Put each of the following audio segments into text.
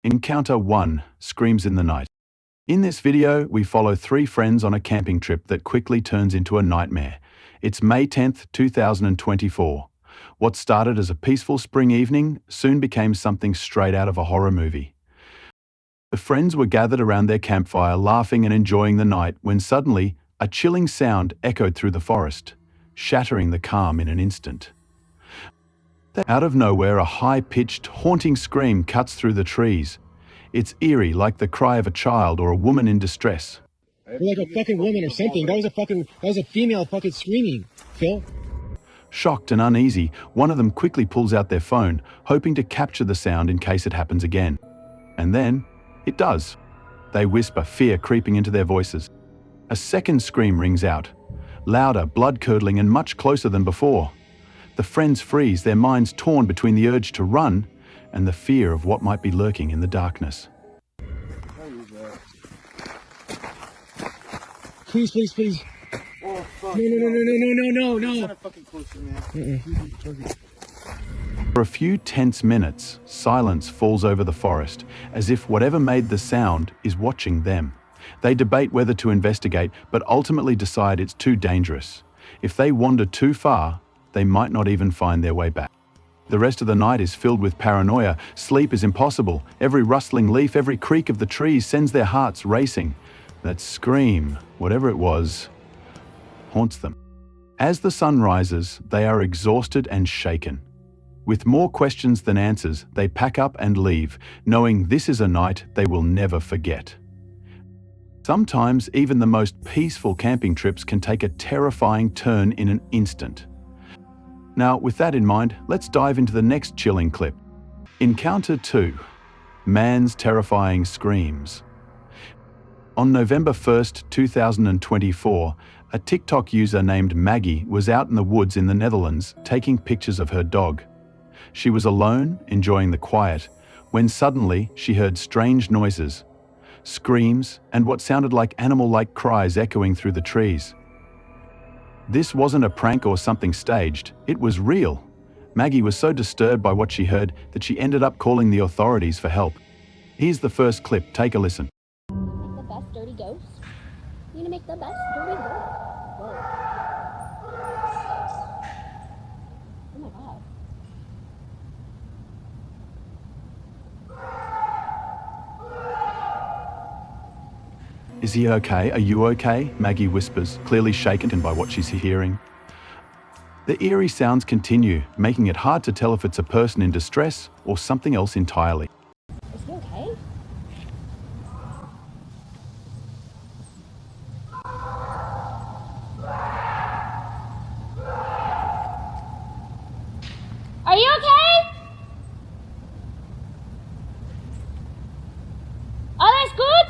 Encounter 1: Screams in the Night. In this video, we follow three friends on a camping trip that quickly turns into a nightmare. It's May 10th, 2024. What started as a peaceful spring evening soon became something straight out of a horror movie. The friends were gathered around their campfire, laughing and enjoying the night, when suddenly a chilling sound echoed through the forest, shattering the calm in an instant. Out of nowhere, a high-pitched, haunting scream cuts through the trees. It's eerie, like the cry of a child or a woman in distress. Like a fucking woman or something. That was a female fucking screaming, Phil. Shocked and uneasy, one of them quickly pulls out their phone, hoping to capture the sound in case it happens again. And then, it does. They whisper, fear creeping into their voices. A second scream rings out, louder, blood-curdling, and much closer than before. The friends freeze, their minds torn between the urge to run and the fear of what might be lurking in the darkness. Please, please, please. Oh, fuck. No. Kind of fucking close to me, man. For a few tense minutes, silence falls over the forest, as if whatever made the sound is watching them. They debate whether to investigate, but ultimately decide it's too dangerous. If they wander too far, they might not even find their way back. The rest of the night is filled with paranoia. Sleep is impossible. Every rustling leaf, every creak of the trees sends their hearts racing. That scream, whatever it was, haunts them. As the sun rises, they are exhausted and shaken. With more questions than answers, they pack up and leave, knowing this is a night they will never forget. Sometimes even the most peaceful camping trips can take a terrifying turn in an instant. Now, with that in mind, let's dive into the next chilling clip. Encounter 2: Man's Terrifying Screams. On November 1st, 2024, a TikTok user named Maggie was out in the woods in the Netherlands taking pictures of her dog. She was alone, enjoying the quiet, when suddenly she heard strange noises, screams, and what sounded like animal-like cries echoing through the trees. This wasn't a prank or something staged, it was real. Maggie was so disturbed by what she heard that she ended up calling the authorities for help. Here's the first clip, take a listen. Make the best dirty ghost? You gonna make the best dirty ghost? Whoa. Oh my god. Is he okay? Are you okay? Maggie whispers, clearly shaken by what she's hearing. The eerie sounds continue, making it hard to tell if it's a person in distress or something else entirely. Is he okay? Are you okay? Alles gut?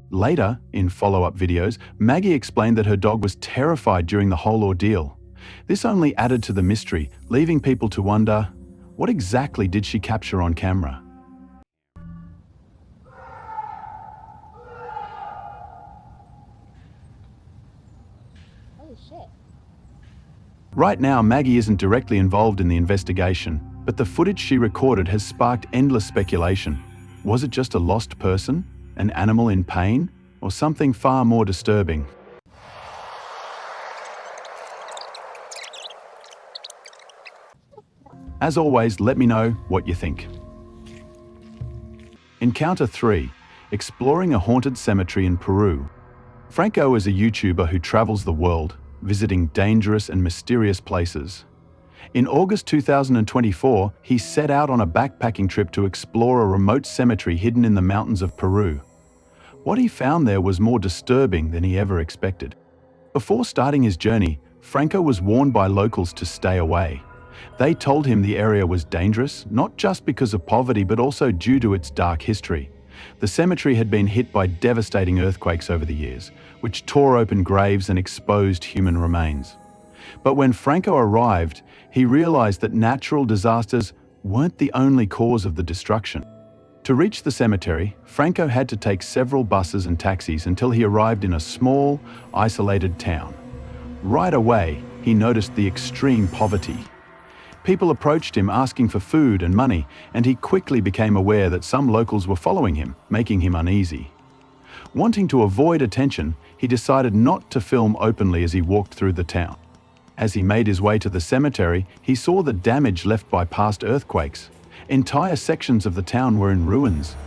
Later, in follow-up videos, Maggie explained that her dog was terrified during the whole ordeal. This only added to the mystery, leaving people to wonder, what exactly did she capture on camera? Holy shit. Right now, Maggie isn't directly involved in the investigation, but the footage she recorded has sparked endless speculation. Was it just a lost person? An animal in pain? Or something far more disturbing? As always, let me know what you think. Encounter 3: Exploring a haunted cemetery in Peru. Franco is a YouTuber who travels the world, visiting dangerous and mysterious places. In August 2024, he set out on a backpacking trip to explore a remote cemetery hidden in the mountains of Peru. What he found there was more disturbing than he ever expected. Before starting his journey, Franco was warned by locals to stay away. They told him the area was dangerous, not just because of poverty, but also due to its dark history. The cemetery had been hit by devastating earthquakes over the years, which tore open graves and exposed human remains. But when Franco arrived, he realized that natural disasters weren't the only cause of the destruction. To reach the cemetery, Franco had to take several buses and taxis until he arrived in a small, isolated town. Right away, he noticed the extreme poverty. People approached him asking for food and money, and he quickly became aware that some locals were following him, making him uneasy. Wanting to avoid attention, he decided not to film openly as he walked through the town. As he made his way to the cemetery, he saw the damage left by past earthquakes. Entire sections of the town were in ruins.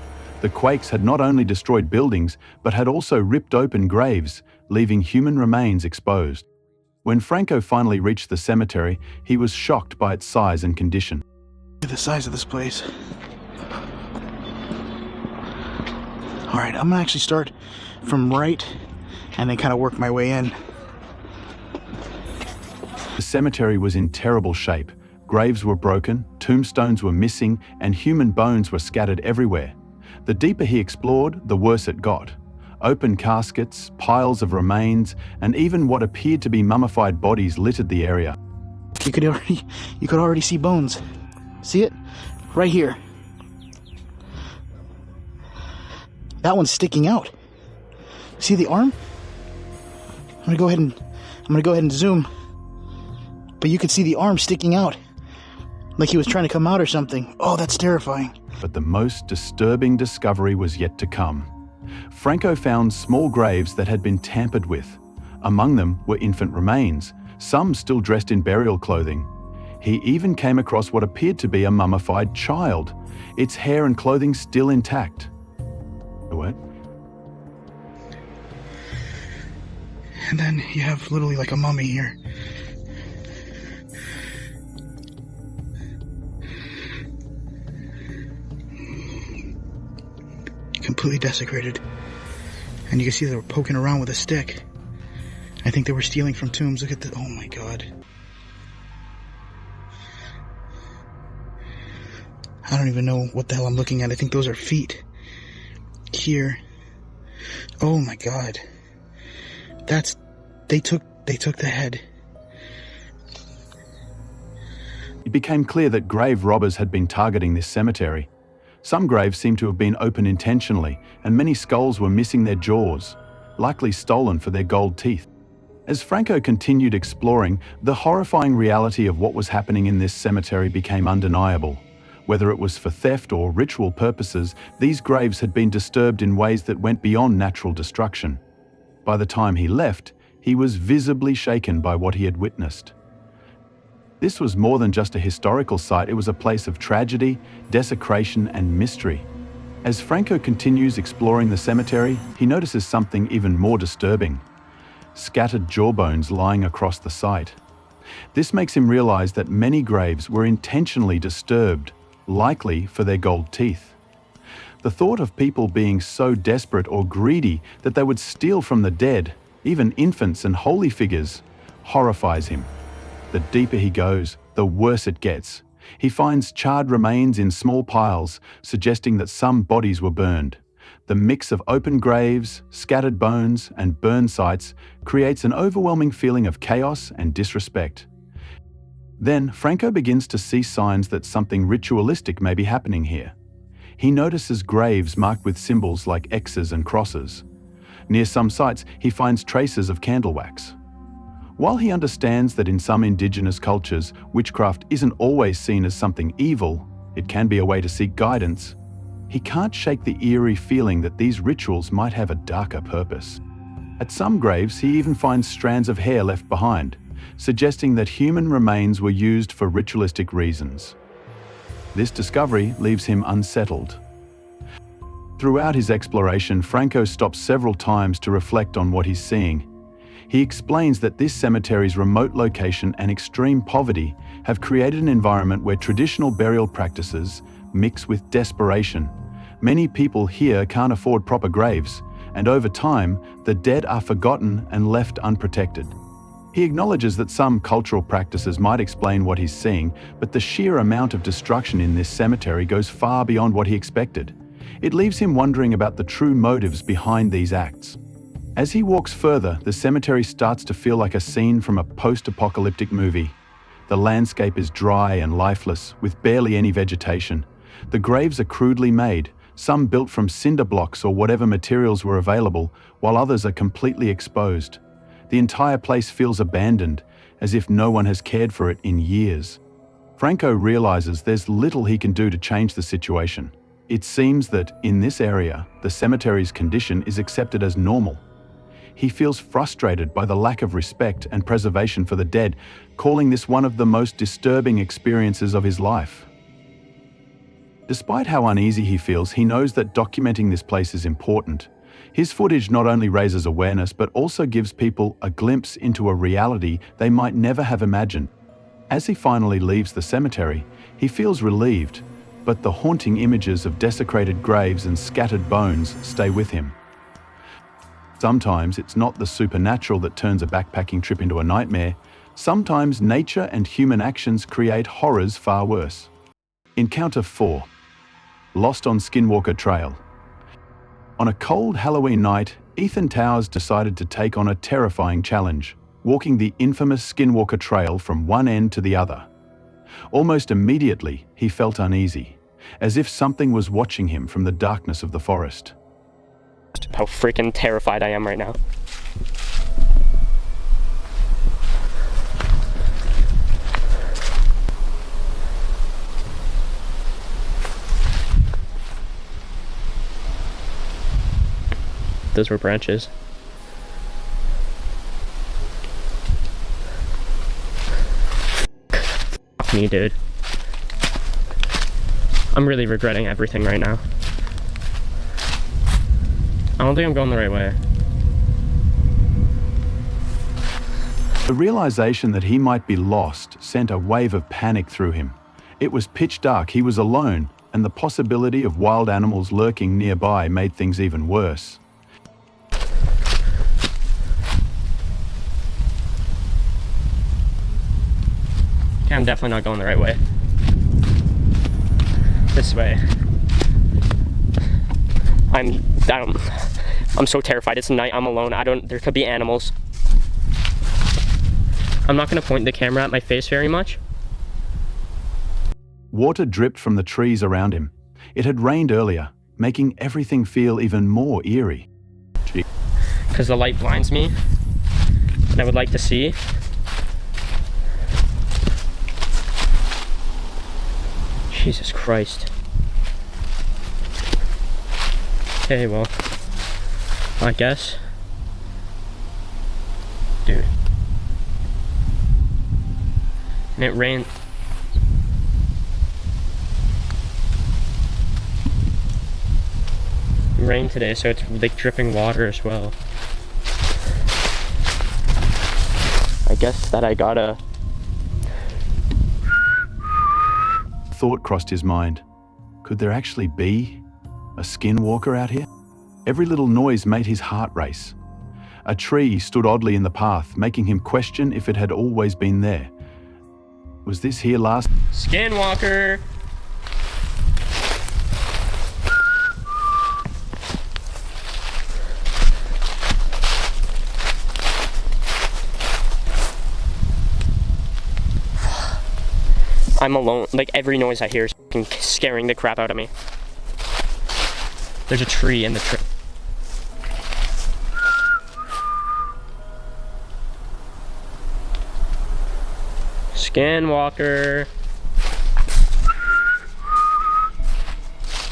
The quakes had not only destroyed buildings, but had also ripped open graves, leaving human remains exposed. When Franco finally reached the cemetery, he was shocked by its size and condition. Look at the size of this place. Alright, I'm gonna actually start from right and then kind of work my way in. The cemetery was in terrible shape. Graves were broken, tombstones were missing, and human bones were scattered everywhere. The deeper he explored, the worse it got. Open caskets, piles of remains, and even what appeared to be mummified bodies littered the area. You could already see bones. See it? Right here. That one's sticking out. See the arm? I'm gonna go ahead and zoom. But you could see the arm sticking out. Like he was trying to come out or something. Oh, that's terrifying. But the most disturbing discovery was yet to come. Franco found small graves that had been tampered with. Among them were infant remains, some still dressed in burial clothing. He even came across what appeared to be a mummified child, its hair and clothing still intact. What? And then you have literally like a mummy here. Completely desecrated. And you can see they were poking around with a stick. I think they were stealing from tombs. Look at this. Oh my god. I don't even know what the hell I'm looking at. I think those are feet. Here. Oh my god. They took the head. It became clear that grave robbers had been targeting this cemetery. Some graves seemed to have been opened intentionally, and many skulls were missing their jaws, likely stolen for their gold teeth. As Franco continued exploring, the horrifying reality of what was happening in this cemetery became undeniable. Whether it was for theft or ritual purposes, these graves had been disturbed in ways that went beyond natural destruction. By the time he left, he was visibly shaken by what he had witnessed. This was more than just a historical site, it was a place of tragedy, desecration, and mystery. As Franco continues exploring the cemetery, he notices something even more disturbing: scattered jawbones lying across the site. This makes him realize that many graves were intentionally disturbed, likely for their gold teeth. The thought of people being so desperate or greedy that they would steal from the dead, even infants and holy figures, horrifies him. The deeper he goes, the worse it gets. He finds charred remains in small piles, suggesting that some bodies were burned. The mix of open graves, scattered bones, and burned sites creates an overwhelming feeling of chaos and disrespect. Then, Franco begins to see signs that something ritualistic may be happening here. He notices graves marked with symbols like X's and crosses. Near some sites, he finds traces of candle wax. While he understands that in some indigenous cultures, witchcraft isn't always seen as something evil, it can be a way to seek guidance, he can't shake the eerie feeling that these rituals might have a darker purpose. At some graves, he even finds strands of hair left behind, suggesting that human remains were used for ritualistic reasons. This discovery leaves him unsettled. Throughout his exploration, Franco stops several times to reflect on what he's seeing. He explains that this cemetery's remote location and extreme poverty have created an environment where traditional burial practices mix with desperation. Many people here can't afford proper graves, and over time, the dead are forgotten and left unprotected. He acknowledges that some cultural practices might explain what he's seeing, but the sheer amount of destruction in this cemetery goes far beyond what he expected. It leaves him wondering about the true motives behind these acts. As he walks further, the cemetery starts to feel like a scene from a post-apocalyptic movie. The landscape is dry and lifeless, with barely any vegetation. The graves are crudely made, some built from cinder blocks or whatever materials were available, while others are completely exposed. The entire place feels abandoned, as if no one has cared for it in years. Franco realizes there's little he can do to change the situation. It seems that, in this area, the cemetery's condition is accepted as normal. He feels frustrated by the lack of respect and preservation for the dead, calling this one of the most disturbing experiences of his life. Despite how uneasy he feels, he knows that documenting this place is important. His footage not only raises awareness, but also gives people a glimpse into a reality they might never have imagined. As he finally leaves the cemetery, he feels relieved, but the haunting images of desecrated graves and scattered bones stay with him. Sometimes it's not the supernatural that turns a backpacking trip into a nightmare. Sometimes nature and human actions create horrors far worse. Encounter 4. Lost on Skinwalker Trail. On a cold Halloween night, Ethan Towers decided to take on a terrifying challenge, walking the infamous Skinwalker Trail from one end to the other. Almost immediately, he felt uneasy, as if something was watching him from the darkness of the forest. How freaking terrified I am right now. Those were branches. Fuck me, dude. I'm really regretting everything right now. I don't think I'm going the right way. The realization that he might be lost sent a wave of panic through him. It was pitch dark, he was alone, and the possibility of wild animals lurking nearby made things even worse. Okay, I'm definitely not going the right way. This way. I'm so terrified. It's night, I'm alone. There could be animals. I'm not gonna point the camera at my face very much. Water dripped from the trees around him. It had rained earlier, making everything feel even more eerie. Because the light blinds me, and I would like to see. Jesus Christ. Okay, well, I guess. Dude. And it rained. It rained today, so it's like dripping water as well. I guess that I gotta. Thought crossed his mind. Could there actually be a skinwalker out here? Every little noise made his heart race. A tree stood oddly in the path, making him question if it had always been there. Was this here last? Skinwalker! I'm alone. Like, every noise I hear is fucking scaring the crap out of me. There's a tree in the tree. Skinwalker.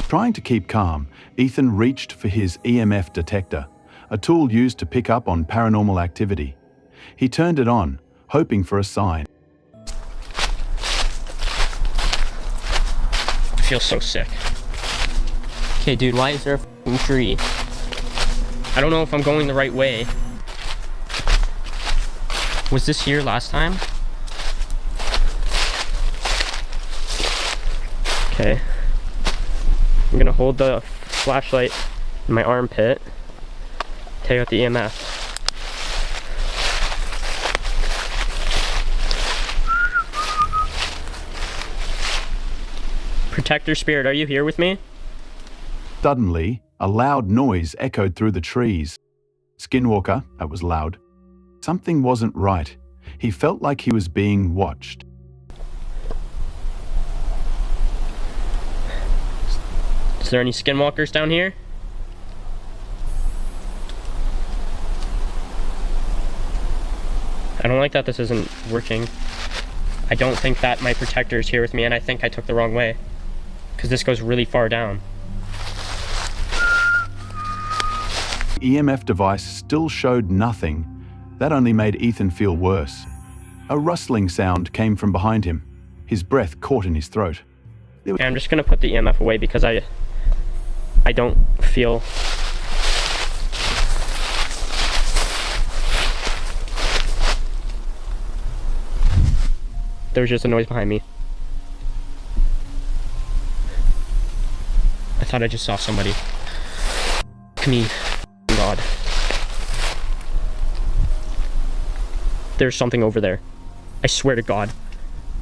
Trying to keep calm, Ethan reached for his EMF detector, a tool used to pick up on paranormal activity. He turned it on, hoping for a sign. I feel so sick. Okay, dude, why is there a fucking tree? I don't know if I'm going the right way. Was this here last time? Okay. I'm gonna hold the flashlight in my armpit. Take out the EMF. Protector spirit, are you here with me? Suddenly, a loud noise echoed through the trees. Skinwalker, that was loud. Something wasn't right. He felt like he was being watched. Is there any skinwalkers down here? I don't like that this isn't working. I don't think that my protector is here with me, and I think I took the wrong way. Because this goes really far down. EMF device still showed nothing. That only made Ethan feel worse. A rustling sound came from behind him. His breath caught in his throat. Okay, I'm just gonna put the EMF away because I don't feel... There was just a noise behind me. I thought I just saw somebody. Me. God. There's something over there. I swear to God.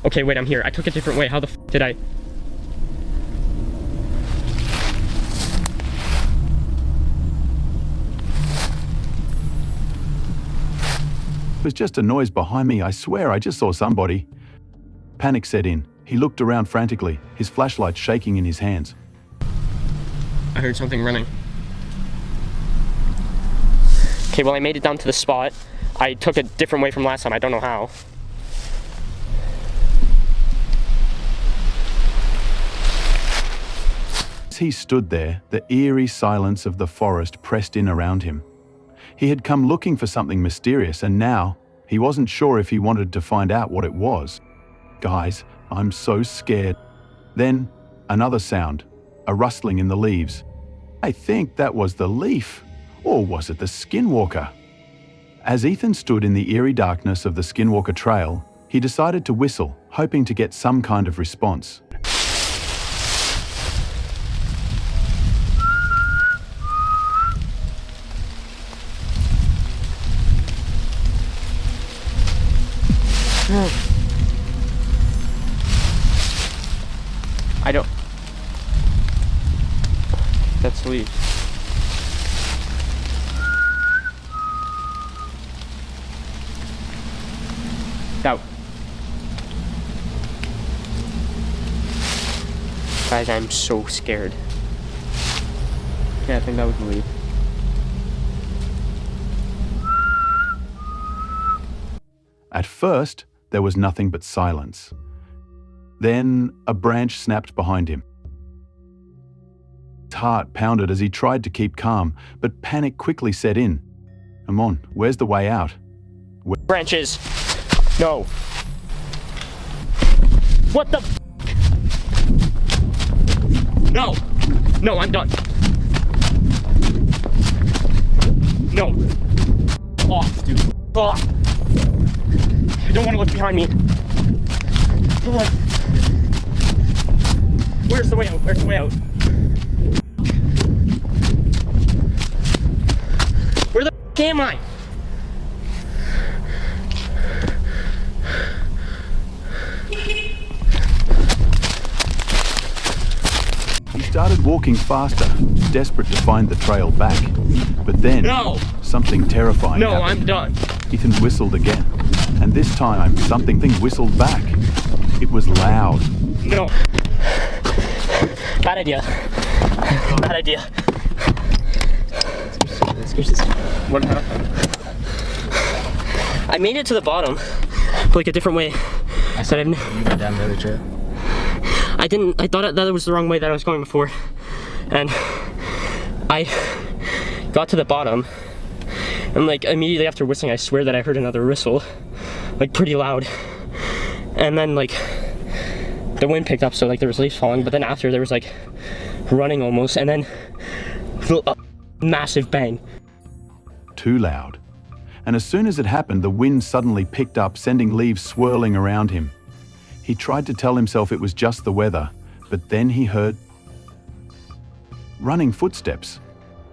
Okay, wait, I'm here. I took a different way. How the f did I? It was just a noise behind me. I swear I just saw somebody. Panic set in. He looked around frantically, his flashlight shaking in his hands. I heard something running. Okay, well, I made it down to the spot. I took a different way from last time. I don't know how. As he stood there, the eerie silence of the forest pressed in around him. He had come looking for something mysterious, and now he wasn't sure if he wanted to find out what it was. Guys, I'm so scared. Then, another sound, a rustling in the leaves. I think that was the leaf. Or was it the skinwalker? As Ethan stood in the eerie darkness of the skinwalker trail, he decided to whistle, hoping to get some kind of response. I don't... That's leaf. Out. Guys, I'm so scared. Yeah, I think that was the leaf. At first, there was nothing but silence. Then, a branch snapped behind him. His heart pounded as he tried to keep calm, but panic quickly set in. Come on, where's the way out? Branches! No! What the f? No! No, I'm done. No! Off, dude. Off! I don't want to look behind me. Oh. Where's the way out? Where's the way out? Where the f am I? He started walking faster, desperate to find the trail back. But then, No! something terrifying No, happened. I'm done. Ethan whistled again, and this time something whistled back. It was loud. No. Bad idea. Bad idea. What happened? I made it to the bottom, like a different way. I said you went down the other trail. I didn't. I thought that was the wrong way that I was going before, and I got to the bottom, and like immediately after whistling, I swear that I heard another whistle, like pretty loud, and then like the wind picked up, so like there was leaves falling, but then after there was like running almost, and then a massive bang. Too loud. And as soon as it happened, the wind suddenly picked up, sending leaves swirling around him. He tried to tell himself it was just the weather, but then he heard running footsteps.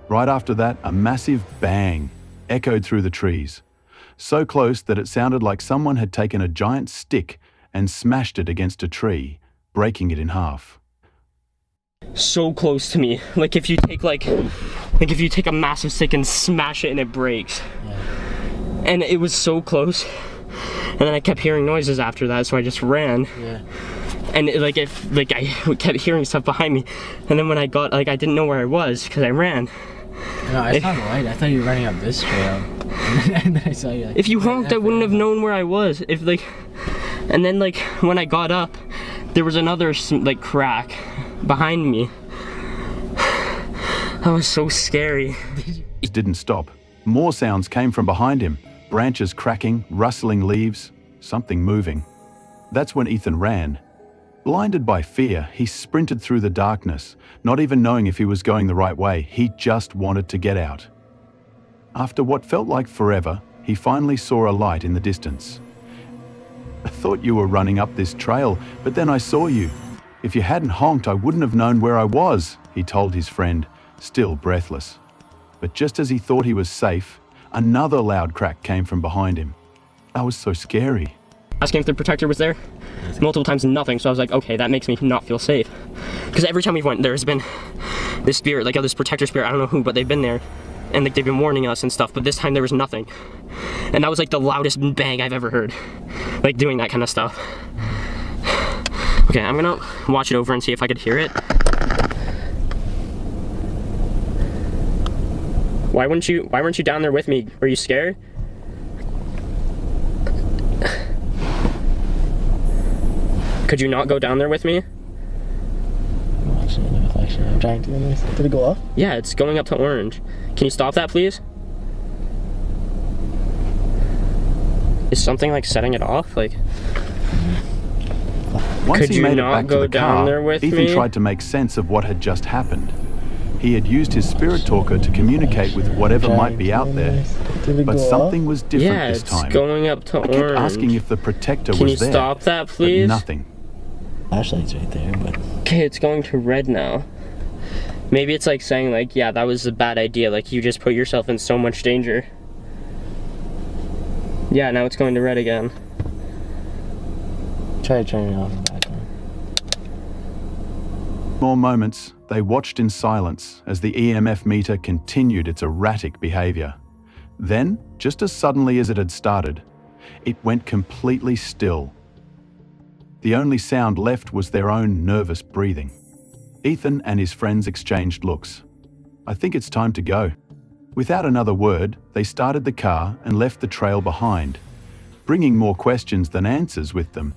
Right after that, a massive bang echoed through the trees, so close that it sounded like someone had taken a giant stick and smashed it against a tree, breaking it in half. So close to me, like if you take if you take a massive stick and smash it and it breaks. Yeah. And it was so close, and then I kept hearing noises after that, so I just ran. Yeah. And like if like I kept hearing stuff behind me, and then when I got like I didn't know where I was because I ran. No, I saw the light. I thought you were running up this trail, and then I saw you. Like, If you honked, I wouldn't have known where I was. If like, and then like when I got up, there was another like crack behind me. That was so scary. It didn't stop. More sounds came from behind him. Branches cracking, rustling leaves, something moving. That's when Ethan ran. Blinded by fear, he sprinted through the darkness, not even knowing if he was going the right way. He just wanted to get out. After what felt like forever, he finally saw a light in the distance. I thought you were running up this trail, but then I saw you. If you hadn't honked, I wouldn't have known where I was, he told his friend, still breathless. But just as he thought he was safe, another loud crack came from behind him. That was so scary. Asking if the protector was there multiple times and nothing, so I was like, okay, that makes me not feel safe. Because every time we went, there's been this spirit, like this protector spirit, I don't know who, but they've been there. And like they've been warning us and stuff, but this time there was nothing. And that was like the loudest bang I've ever heard. Like doing that kind of stuff. Okay, I'm gonna watch it over and see if I could hear it. Why weren't you down there with me? Were you scared? Could you not go down there with me? I'm watching the reflection. I'm trying to. Did it go off? Yeah, it's going up to orange. Can you stop that, please? Is something like setting it off? Like, Once could he you made it not back to go the down car, there with Ethan me? tried to make sense of what had just happened. He had used his spirit talker to communicate with whatever might be out there, but something was different Yeah, this it's time. going up to I kept orange. asking if the protector Can you was there, stop that, but please? nothing. Flashlight's right there, but Okay, it's going to red now. Maybe it's like saying like, yeah, that was a bad idea. Like you just put yourself in so much danger. Yeah, now it's going to red again. try turning it off and back on. More moments, they watched in silence as the EMF meter continued its erratic behavior. Then, just as suddenly as it had started, it went completely still. The only sound left was their own nervous breathing. Ethan and his friends exchanged looks. I think it's time to go. Without another word, they started the car and left the trail behind, bringing more questions than answers with them.